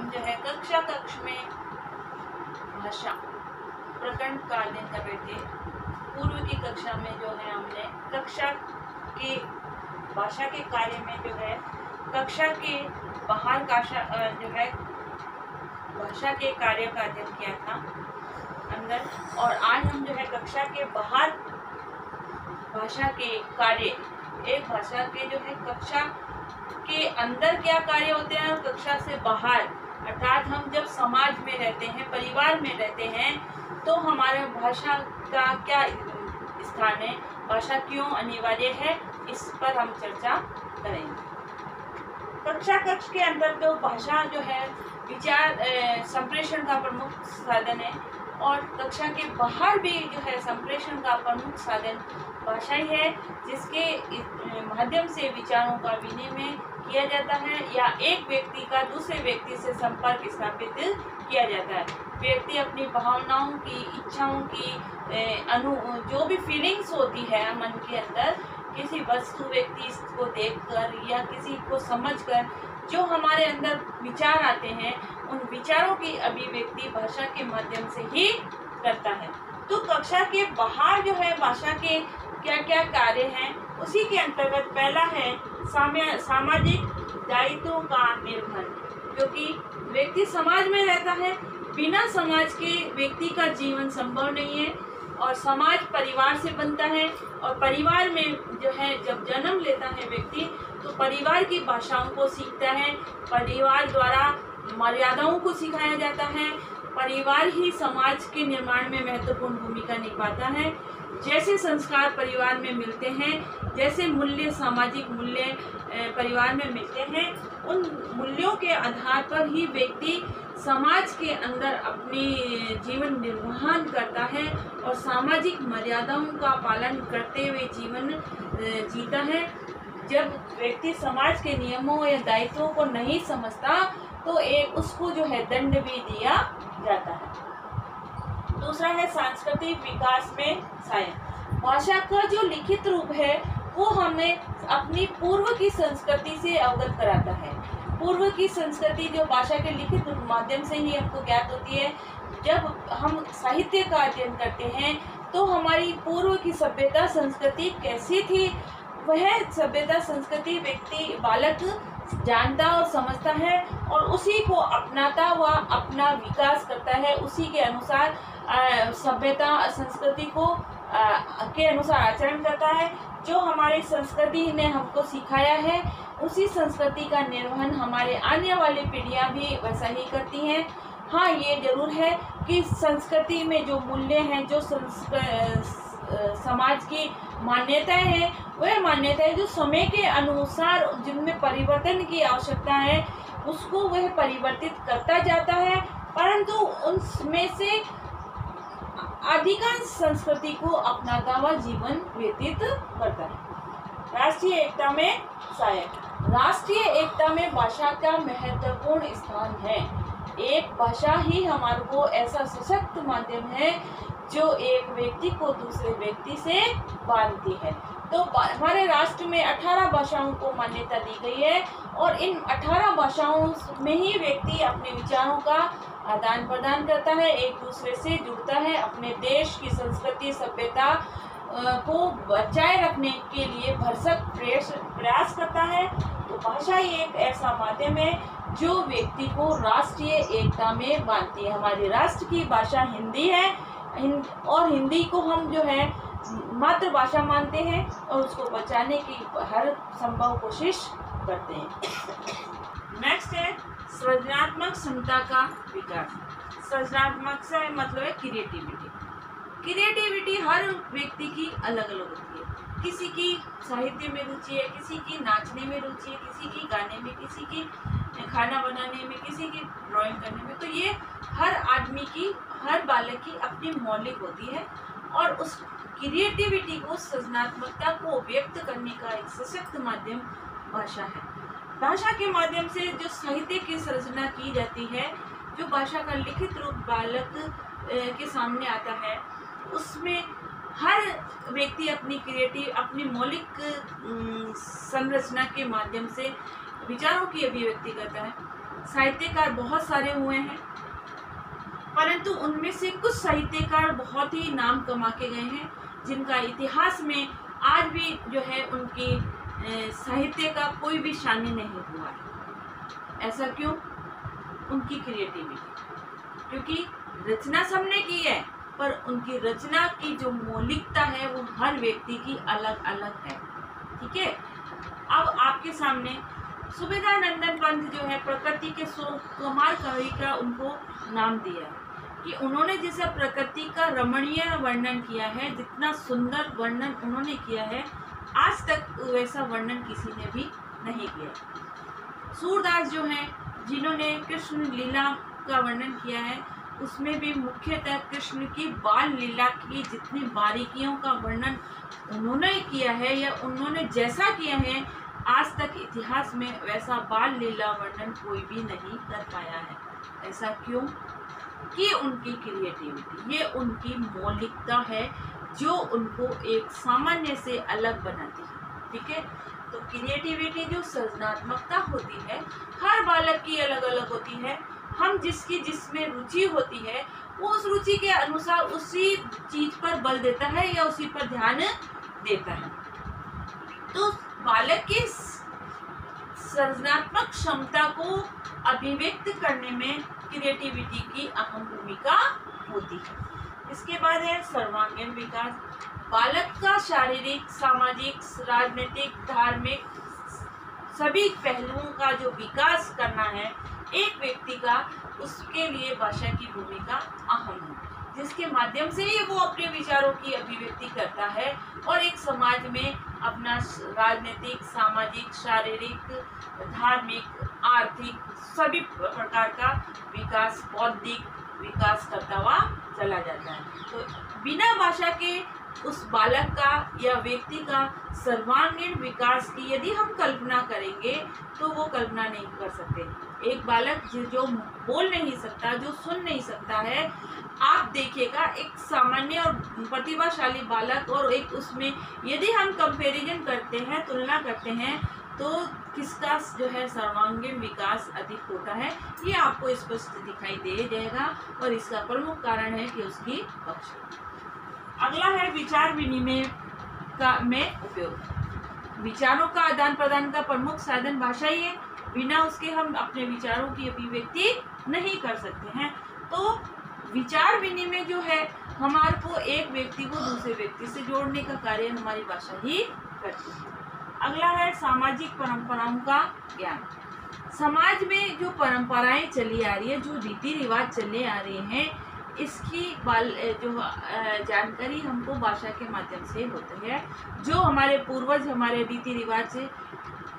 हम जो है कक्ष में भाषा प्रकरण का अध्ययन कर रहे थे। पूर्व की कक्षा में जो है हमने कक्षा के भाषा के कार्य में जो है कक्षा के बाहर जो है भाषा के कार्य का अध्ययन किया था अंदर, और आज हम जो है कक्षा के बाहर भाषा के कार्य, एक भाषा के जो है कक्षा के अंदर क्या कार्य होते हैं और कक्षा से बाहर, अर्थात हम जब समाज में रहते हैं, परिवार में रहते हैं, तो हमारे भाषा का क्या स्थान है, भाषा क्यों अनिवार्य है, इस पर हम चर्चा करेंगे। कक्ष के अंदर तो भाषा जो है विचार संप्रेषण का प्रमुख साधन है, और कक्षा के बाहर भी जो है संप्रेषण का प्रमुख साधन भाषा ही है, जिसके माध्यम से विचारों का विनिमय किया जाता है या एक व्यक्ति का दूसरे व्यक्ति से संपर्क स्थापित किया जाता है। व्यक्ति अपनी भावनाओं की, इच्छाओं की जो भी फीलिंग्स होती है मन के अंदर, किसी वस्तु व्यक्ति को देखकर या किसी को समझकर जो हमारे अंदर विचार आते हैं, उन विचारों की अभिव्यक्ति भाषा के माध्यम से ही करता है। तो कक्षा के बाहर जो है भाषा के क्या क्या कार्य हैं, उसी के अंतर्गत पहला है सामाजिक दायित्वों का निर्वहन, क्योंकि व्यक्ति समाज में रहता है, बिना समाज के व्यक्ति का जीवन संभव नहीं है, और समाज परिवार से बनता है, और परिवार में जो है जब जन्म लेता है व्यक्ति, तो परिवार की भाषाओं को सीखता है, परिवार द्वारा मर्यादाओं को सिखाया जाता है, परिवार ही समाज के निर्माण में महत्वपूर्ण भूमिका निभाता है। जैसे संस्कार परिवार में मिलते हैं, जैसे मूल्य, सामाजिक मूल्य परिवार में मिलते हैं, उन मूल्यों के आधार पर ही व्यक्ति समाज के अंदर अपनी जीवन निर्वहन करता है और सामाजिक मर्यादाओं का पालन करते हुए जीवन जीता है। जब व्यक्ति समाज के नियमों या दायित्वों को नहीं समझता, तो उसको जो है दंड भी दिया जाता है। दूसरा है सांस्कृतिक विकास में सहायक। भाषा का जो लिखित रूप है वो हमें अपनी पूर्व की संस्कृति से अवगत कराता है। पूर्व की संस्कृति जो भाषा के लिखित माध्यम से ही हमको ज्ञात होती है। जब हम साहित्य का अध्ययन करते हैं तो हमारी पूर्व की सभ्यता संस्कृति कैसी थी, वह सभ्यता संस्कृति व्यक्ति बालक जानता और समझता है और उसी को अपनाता व अपना विकास करता है। उसी के अनुसार सभ्यता संस्कृति को के अनुसार आचरण करता है। जो हमारी संस्कृति ने हमको सिखाया है, उसी संस्कृति का निर्वहन हमारे आने वाली पीढ़ियां भी वैसा ही करती हैं। हाँ, ये जरूर है कि संस्कृति में जो मूल्य हैं, जो समाज की मान्यताएं हैं, वह मान्यताएं जो समय के अनुसार जिनमें परिवर्तन की आवश्यकता है, उसको वह परिवर्तित करता जाता है, परंतु उनमें से अधिकांश संस्कृति को अपनाता हुआ जीवन व्यतीत करता है। राष्ट्रीय एकता में सहायक। राष्ट्रीय एकता में भाषा का महत्वपूर्ण स्थान है। एक भाषा ही हमारे को ऐसा सशक्त माध्यम है जो एक व्यक्ति को दूसरे व्यक्ति से बांधती है। तो हमारे राष्ट्र में 18 भाषाओं को मान्यता दी गई है और इन 18 भाषाओं में ही व्यक्ति अपने विचारों का आदान प्रदान करता है, एक दूसरे से जुड़ता है, अपने देश की संस्कृति सभ्यता को बचाए रखने के लिए भरसक प्रयास करता है। तो भाषा ही एक ऐसा माध्यम है जो व्यक्ति को राष्ट्रीय एकता में बांधती है। हमारी राष्ट्र की भाषा हिंदी है और हिंदी को हम जो है मातृभाषा मानते हैं और उसको बचाने की हर संभव कोशिश करते हैं। नेक्स्ट है सृजनात्मक क्षमता का विकास। सृजनात्मक से मतलब है क्रिएटिविटी। क्रिएटिविटी हर व्यक्ति की अलग अलग होती है। किसी की साहित्य में रुचि है, किसी की नाचने में रुचि है, किसी की गाने में, किसी की खाना बनाने में, किसी की ड्राइंग करने में। तो ये हर आदमी की, हर बालक की अपनी मौलिक होती है और उस क्रिएटिविटी को, सृजनात्मकता को व्यक्त करने का एक सशक्त माध्यम भाषा है। भाषा के माध्यम से जो साहित्य की सृजना की जाती है, जो भाषा का लिखित रूप बालक के सामने आता है, उसमें हर व्यक्ति अपनी मौलिक संरचना के माध्यम से विचारों की अभिव्यक्ति करता है। साहित्यकार बहुत सारे हुए हैं, परंतु उनमें से कुछ साहित्यकार बहुत ही नाम कमा के गए हैं, जिनका इतिहास में आज भी जो है उनकी साहित्य का कोई भी शानी नहीं हुआ है। ऐसा क्यों? उनकी क्रिएटिविटी, क्योंकि रचना सबने की है, पर उनकी रचना की जो मौलिकता है वो हर व्यक्ति की अलग अलग है। ठीक है। अब आपके सामने सुबेदानंदन पंत जो है प्रकृति के 100 कमाल कवि का उनको नाम दिया है कि उन्होंने जैसा प्रकृति का रमणीय वर्णन किया है, जितना सुंदर वर्णन उन्होंने किया है, आज तक वैसा वर्णन किसी ने भी नहीं किया। सूरदास जो हैं, जिन्होंने कृष्ण लीला का वर्णन किया है, उसमें भी मुख्यतः कृष्ण की बाल लीला की जितनी बारीकियों का वर्णन उन्होंने किया है या उन्होंने जैसा किया है, आज तक इतिहास में वैसा बाल लीला वर्णन कोई भी नहीं कर पाया है। ऐसा क्यों? कि उनकी क्रिएटिविटी, ये उनकी मौलिकता है जो उनको एक सामान्य से अलग बनाती है। ठीक है। तो क्रिएटिविटी जो सृजनात्मकता होती है, हर बालक की अलग अलग होती है। हम जिसमें रुचि होती है, वो उस रुचि के अनुसार उसी चीज पर बल देता है या उसी पर ध्यान देता है। तो बालक की सृजनात्मक क्षमता को अभिव्यक्त करने में क्रिएटिविटी की अहम भूमिका होती है। इसके बाद है सर्वांगीण विकास। बालक का शारीरिक, सामाजिक, राजनीतिक, धार्मिक सभी पहलुओं का जो विकास करना है एक व्यक्ति का, उसके लिए भाषा की भूमिका अहम है, जिसके माध्यम से ही वो अपने विचारों की अभिव्यक्ति करता है और एक समाज में अपना राजनीतिक, सामाजिक, शारीरिक, धार्मिक, आर्थिक सभी प्रकार का विकास, बौद्धिक विकास करता हुआ चला जाता है। तो बिना भाषा के उस बालक का या व्यक्ति का सर्वांगीण विकास की यदि हम कल्पना करेंगे तो वो कल्पना नहीं कर सकते। एक बालक जो बोल नहीं सकता, जो सुन नहीं सकता है, आप देखिएगा एक सामान्य और प्रतिभाशाली बालक और एक उसमें यदि हम कंपैरिजन करते हैं, तुलना करते हैं, तो किसका जो है सर्वांगीण विकास अधिक होता है, ये आपको स्पष्ट दिखाई दे जाएगा और इसका प्रमुख कारण है कि उसकी भाषा। अगला है विचार विनिमय का में उपयोग। विचारों का आदान प्रदान का प्रमुख साधन भाषा ही है, बिना उसके हम अपने विचारों की अभिव्यक्ति नहीं कर सकते हैं। तो विचार विनिमय जो है हमारे को एक व्यक्ति को दूसरे व्यक्ति से जोड़ने का कार्य हमारी भाषा ही करती है। अगला है सामाजिक परंपराओं का ज्ञान। समाज में जो परंपराएं चली आ रही है, जो रीति रिवाज चले आ रहे हैं, इसकी जो जानकारी हमको भाषा के माध्यम से होती है। जो हमारे पूर्वज हमारे रीति रिवाज से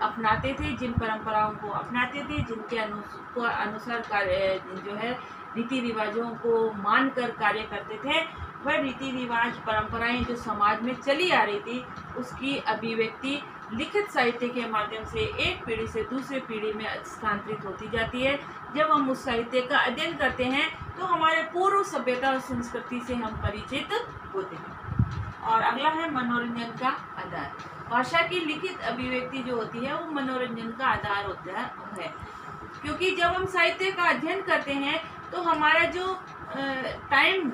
अपनाते थे, जिन परंपराओं को अपनाते थे, जिनके अनुसार कार्य जो है रीति रिवाजों को मानकर कार्य करते थे, वह रीति रिवाज परंपराएं जो समाज में चली आ रही थी, उसकी अभिव्यक्ति लिखित साहित्य के माध्यम से एक पीढ़ी से दूसरी पीढ़ी में स्थानांतरित होती जाती है। जब हम उस साहित्य का अध्ययन करते हैं तो हमारे पूर्व सभ्यता और संस्कृति से हम परिचित होते हैं। और अगला है मनोरंजन का आधार। भाषा की लिखित अभिव्यक्ति जो होती है वो मनोरंजन का आधार होता है, क्योंकि जब हम साहित्य का अध्ययन करते हैं तो हमारा जो टाइम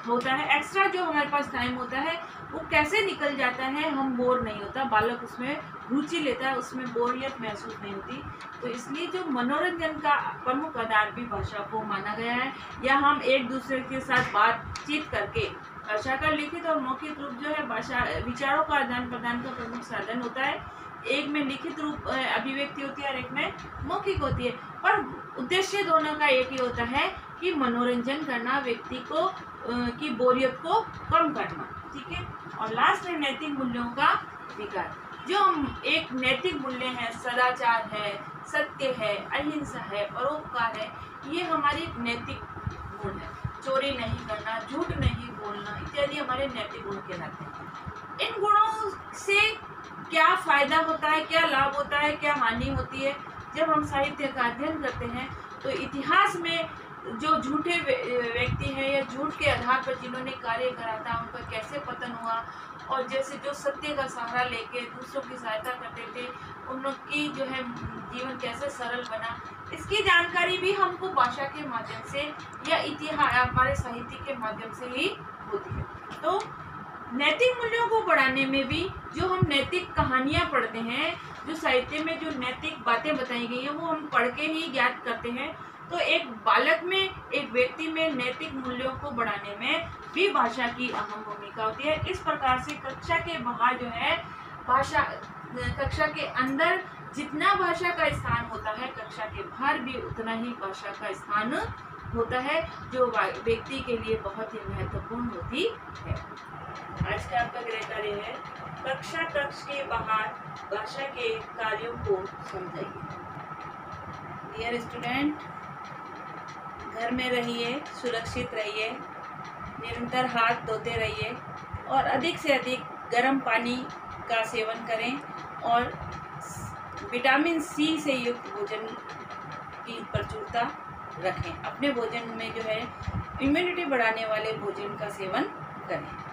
होता है, एक्स्ट्रा जो हमारे पास टाइम होता है, वो कैसे निकल जाता है, हम बोर नहीं होता, बालक उसमें रुचि लेता है, उसमें बोरियत महसूस नहीं होती। तो इसलिए जो मनोरंजन का प्रमुख आधार भी भाषा को माना गया है, या हम एक दूसरे के साथ बातचीत करके भाषा का लिखित और मौखिक रूप जो है भाषा विचारों का आदान प्रदान का प्रमुख साधन होता है। एक में लिखित रूप अभिव्यक्ति होती है और एक में मौखिक होती है, पर उद्देश्य दोनों का एक ही होता है कि मनोरंजन करना, व्यक्ति को की बोरियत को कम करना। ठीक है। और लास्ट है नैतिक मूल्यों का विकास। जो हम एक नैतिक मूल्य है, सदाचार है, सत्य है, अहिंसा है, परोपकार है, ये हमारी नैतिक गुण है। चोरी नहीं करना, झूठ नहीं बोलना इत्यादि हमारे नैतिक गुण कहलाते हैं। इन गुणों से क्या फायदा होता है, क्या लाभ होता है, क्या हानि होती है? जब हम साहित्य का अध्ययन करते हैं तो इतिहास में जो झूठे व्यक्ति हैं या झूठ के आधार पर जिन्होंने कार्य करा था उनका कैसे पतन हुआ, और जैसे जो सत्य का सहारा लेके दूसरों की सहायता करते थे उनकी जो है जीवन कैसे सरल बना, इसकी जानकारी भी हमको भाषा के माध्यम से या इतिहास हमारे साहित्य के माध्यम से ही होती है। तो नैतिक मूल्यों को बढ़ाने में भी जो हम नैतिक कहानियाँ पढ़ते हैं, जो साहित्य में जो नैतिक बातें बताई गई हैं वो हम पढ़ के ही ज्ञात करते हैं। तो एक बालक में, एक व्यक्ति में नैतिक मूल्यों को बढ़ाने में भी भाषा की अहम भूमिका होती है। इस प्रकार से कक्षा के बाहर जो है भाषा, कक्षा के अंदर जितना भाषा का स्थान होता है कक्षा के बाहर भी उतना ही भाषा का स्थान होता है, जो व्यक्ति के लिए बहुत ही महत्वपूर्ण होती है। आज का आपका गृह कार्य है कक्षा कक्ष के बाहर भाषा के कार्यों को समझाइए। डियर स्टूडेंट, घर में रहिए, सुरक्षित रहिए, निरंतर हाथ धोते रहिए और अधिक से अधिक गर्म पानी का सेवन करें और विटामिन सी से युक्त भोजन की प्रचुरता रखें। अपने भोजन में जो है इम्यूनिटी बढ़ाने वाले भोजन का सेवन करें।